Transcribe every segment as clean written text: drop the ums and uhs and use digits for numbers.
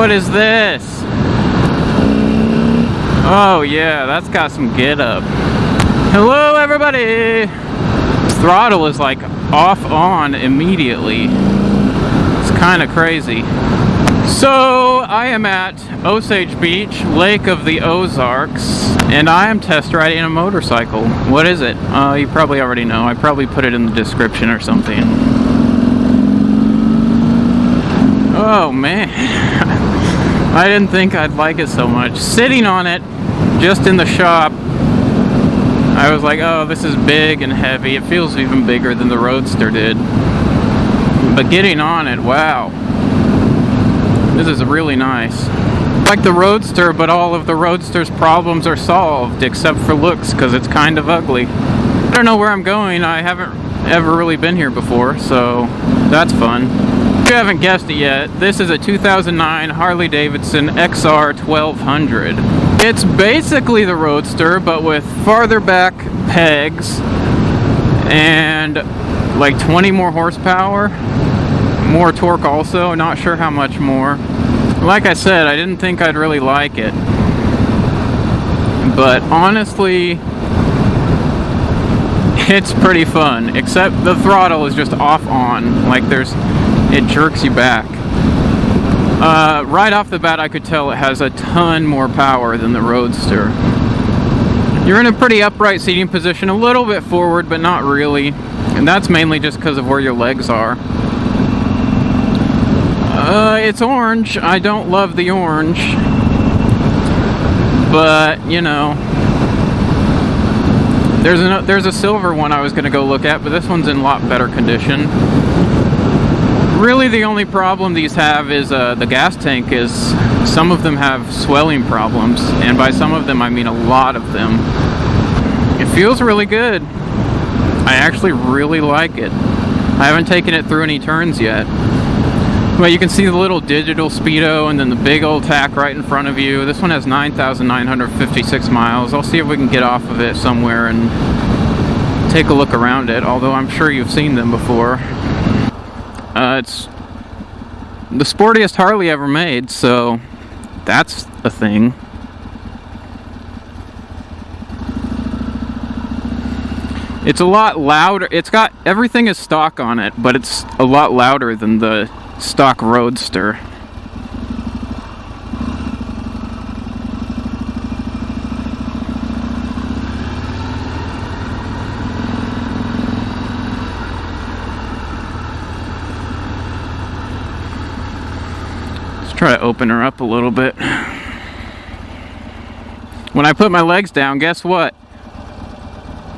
What is this? Oh yeah, that's got some get up. Hello everybody! Throttle is like off on immediately. It's kind of crazy. So I am at Osage Beach, Lake of the Ozarks, and I am test riding a motorcycle. What is it? You probably already know. I probably put it in the description or something. Oh man, I didn't think I'd like it so much. Sitting on it, just in the shop, I was like, oh, this is big and heavy. It feels even bigger than the Roadster did. But getting on it, wow. This is really nice. Like the Roadster, but all of the Roadster's problems are solved, except for looks, because it's kind of ugly. I don't know where I'm going. I haven't ever really been here before, so that's fun. If you haven't guessed it yet, this is a 2009 Harley Davidson XR1200. It's basically the Roadster, but with farther back pegs and like 20 more horsepower, more torque also, not sure how much more. Like I said, I didn't think I'd really like it, but honestly, it's pretty fun, except the throttle is just off on, like it jerks you back. Right off the bat, I could tell it has a ton more power than the Roadster. You're in a pretty upright seating position, a little bit forward, but not really. And that's mainly just because of where your legs are. It's orange. I don't love the orange. But, you know, there's a silver one I was going to go look at, but this one's in a lot better condition. Really, the only problem these have is the gas tank is, some of them have swelling problems, and by some of them I mean a lot of them. It feels really good. I actually really like it. I haven't taken it through any turns yet. But you can see the little digital speedo and then the big old tack right in front of you. This one has 9,956 miles. I'll see if we can get off of it somewhere and take a look around it, although I'm sure you've seen them before. It's the sportiest Harley ever made, so that's a thing. It's a lot louder. It's got, everything is stock on it, but it's a lot louder than the stock Roadster. Try to open her up a little bit. When I put my legs down, guess what?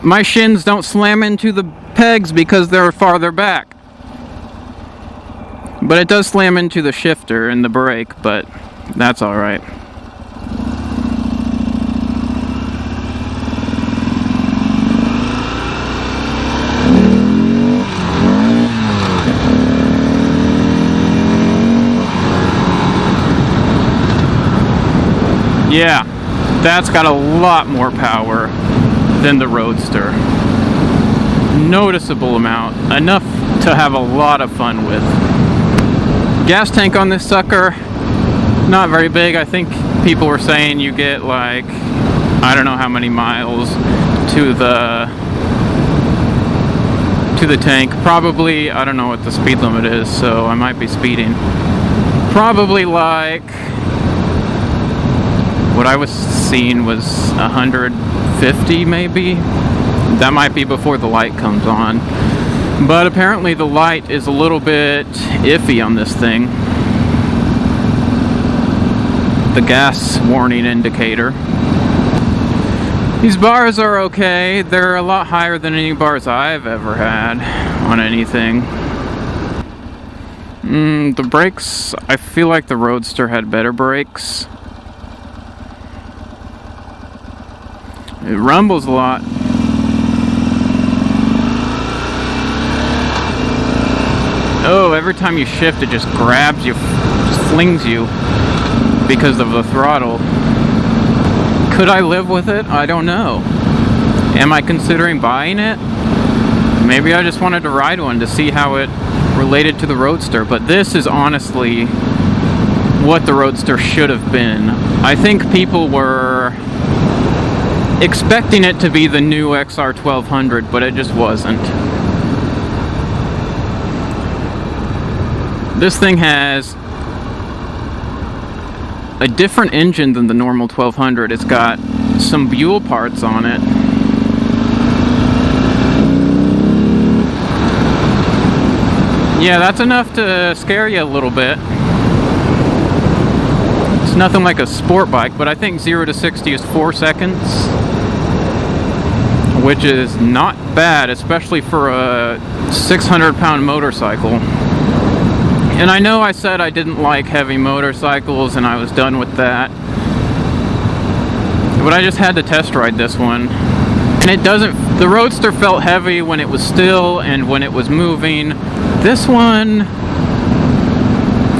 My shins don't slam into the pegs because they're farther back. But it does slam into the shifter and the brake, but that's alright. Yeah, that's got a lot more power than the Roadster. Noticeable amount. Enough to have a lot of fun with. Gas tank on this sucker, not very big. I think people were saying you get like, I don't know how many miles to the tank. Probably, I don't know what the speed limit is, so I might be speeding. Probably like, what I was seeing was 150 maybe. That might be before the light comes on. But apparently the light is a little bit iffy on this thing. The gas warning indicator. These bars are okay. They're a lot higher than any bars I've ever had on anything. The brakes, I feel like the Roadster had better brakes. It rumbles a lot. Oh, every time you shift, it just grabs you, just flings you because of the throttle. Could I live with it? I don't know. Am I considering buying it? Maybe I just wanted to ride one to see how it related to the Roadster, but this is honestly what the Roadster should have been. I think people were expecting it to be the new XR1200, but it just wasn't. This thing has a different engine than the normal 1200. It's got some Buell parts on it. Yeah, that's enough to scare you a little bit. It's nothing like a sport bike, but I think 0 to 60 is 4 seconds, which is not bad, especially for a 600-pound motorcycle. And I know I said I didn't like heavy motorcycles and I was done with that, but I just had to test ride this one. And it doesn't, the Roadster felt heavy when it was still and when it was moving. This one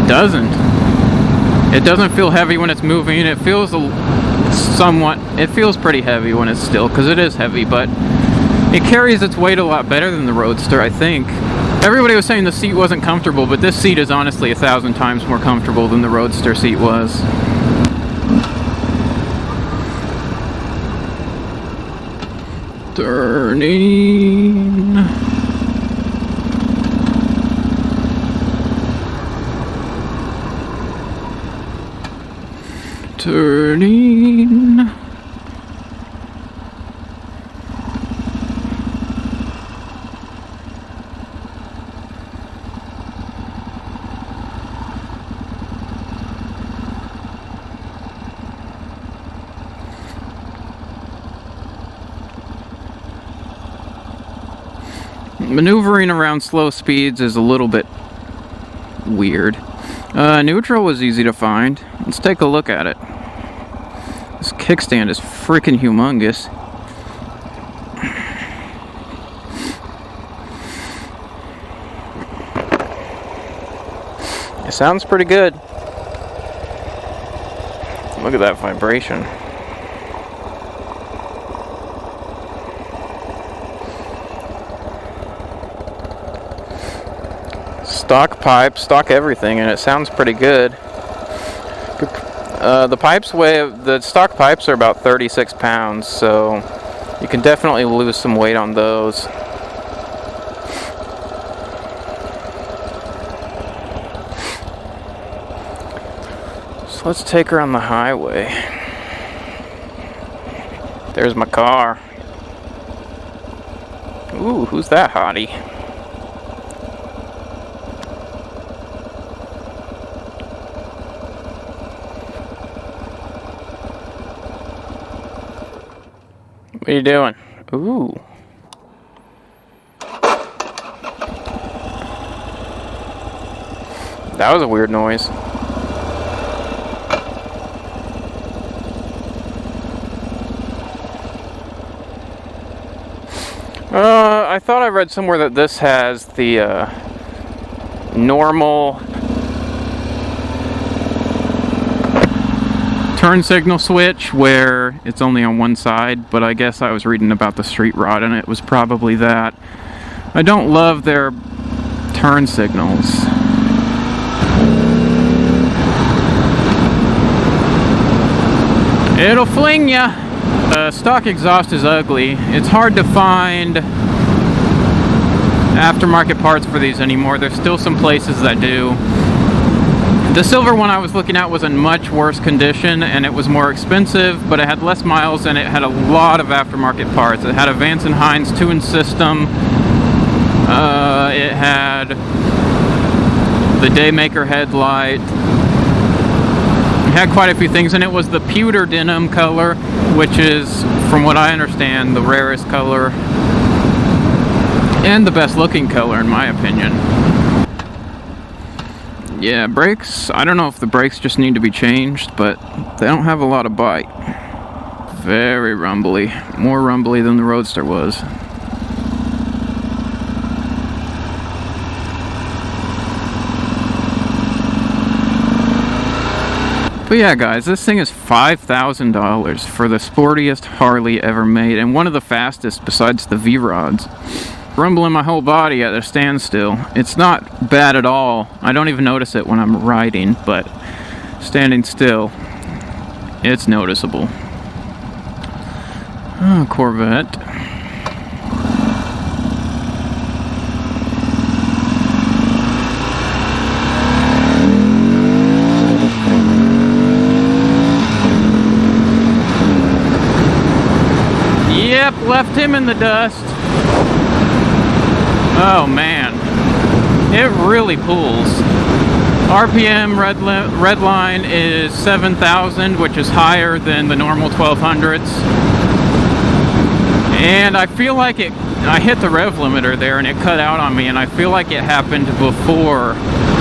doesn't. It doesn't feel heavy when it's moving. It feels it feels pretty heavy when it's still, because it is heavy, but it carries its weight a lot better than the Roadster, I think. Everybody was saying the seat wasn't comfortable, but this seat is honestly 1,000 times more comfortable than the Roadster seat was. Turning. Turning. Maneuvering around slow speeds is a little bit weird. Neutral was easy to find. Let's take a look at it. This kickstand is freaking humongous. It sounds pretty good. Look at that vibration. Stock pipes, stock everything, and it sounds pretty good. The stock pipes are about 36 pounds, so you can definitely lose some weight on those. So let's take her on the highway. There's my car. Ooh, who's that hottie? What are you doing? Ooh. That was a weird noise. I thought I read somewhere that this has the normal turn signal switch where it's only on one side, but I guess I was reading about the street rod and it was probably that. I don't love their turn signals. It'll fling ya! Stock exhaust is ugly. It's hard to find aftermarket parts for these anymore. There's still some places that do. The silver one I was looking at was in much worse condition and it was more expensive, but it had less miles and it had a lot of aftermarket parts. It had a Vance & Hines tune system. It had the Daymaker headlight. It had quite a few things, and it was the pewter denim color, which is, from what I understand, the rarest color and the best looking color in my opinion. Yeah, brakes, I don't know if the brakes just need to be changed, but they don't have a lot of bite. Very rumbly. More rumbly than the Roadster was. But yeah, guys, this thing is $5,000 for the sportiest Harley ever made, and one of the fastest besides the V-Rods. Rumbling my whole body at a standstill. It's not bad at all. I don't even notice it when I'm riding, but standing still, it's noticeable. Oh, Corvette. Yep, left him in the dust. Oh man, it really pulls. RPM red line is 7,000, which is higher than the normal 1200s. And I feel like I hit the rev limiter there and it cut out on me, and I feel like it happened before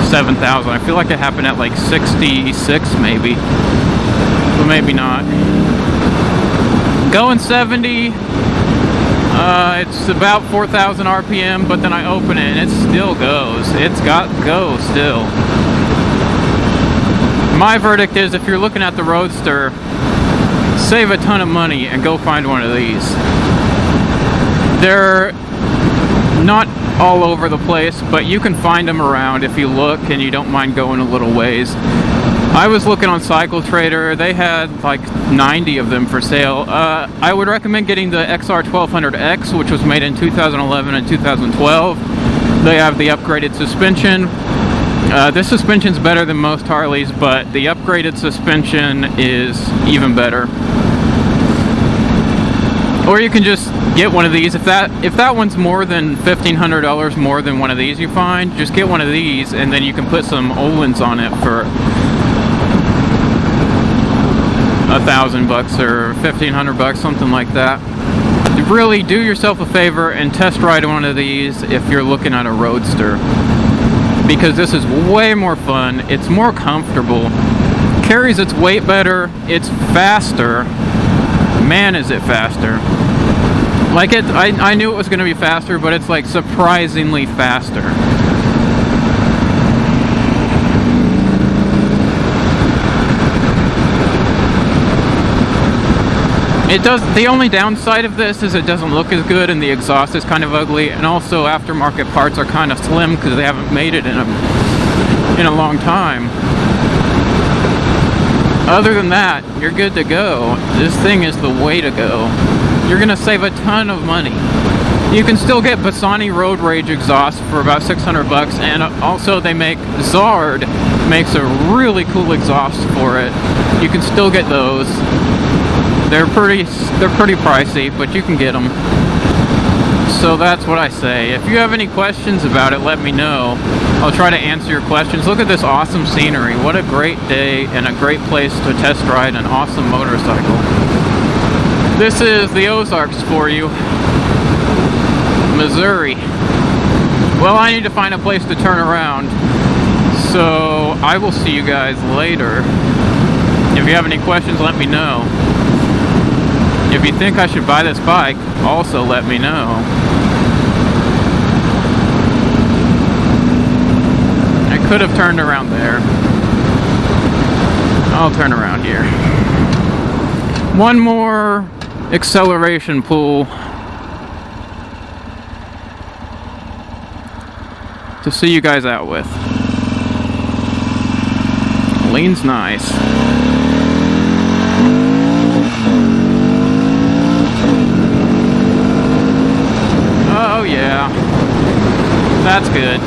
7,000. I feel like it happened at like 66 maybe, but maybe not. Going 70, it's about 4,000 RPM, but then I open it and it still goes. It's got go still. My verdict is, if you're looking at the Roadster, save a ton of money and go find one of these. They're not all over the place, but you can find them around if you look and you don't mind going a little ways. I was looking on Cycle Trader. They had like 90 of them for sale. I would recommend getting the XR1200X, which was made in 2011 and 2012. They have the upgraded suspension. This suspension's better than most Harleys, but the upgraded suspension is even better. Or you can just get one of these. If that one's more than $1,500 more than one of these you find, just get one of these, and then you can put some Ohlins on it for $1,000 or $1,500, something like that. Really do yourself a favor and test ride one of these if you're looking at a Roadster, because this is way more fun. It's more comfortable, carries its weight better, it's faster. Man, is it faster. Like I knew it was going to be faster, but it's like surprisingly faster. It does. The only downside of this is it doesn't look as good, and the exhaust is kind of ugly, and also aftermarket parts are kind of slim because they haven't made it in a long time. Other than that, you're good to go. This thing is the way to go. You're gonna save a ton of money. You can still get Bassani Road Rage exhaust for about $600, and also they make Zard makes a really cool exhaust for it. You can still get those. They're pretty pricey, but you can get them. So that's what I say. If you have any questions about it, let me know. I'll try to answer your questions. Look at this awesome scenery. What a great day and a great place to test ride an awesome motorcycle. This is the Ozarks for you. Missouri. Well, I need to find a place to turn around. So I will see you guys later. If you have any questions, let me know. If you think I should buy this bike, also let me know. I could have turned around there. I'll turn around here. One more acceleration pull to see you guys out with. Lean's nice. Oh yeah, that's good.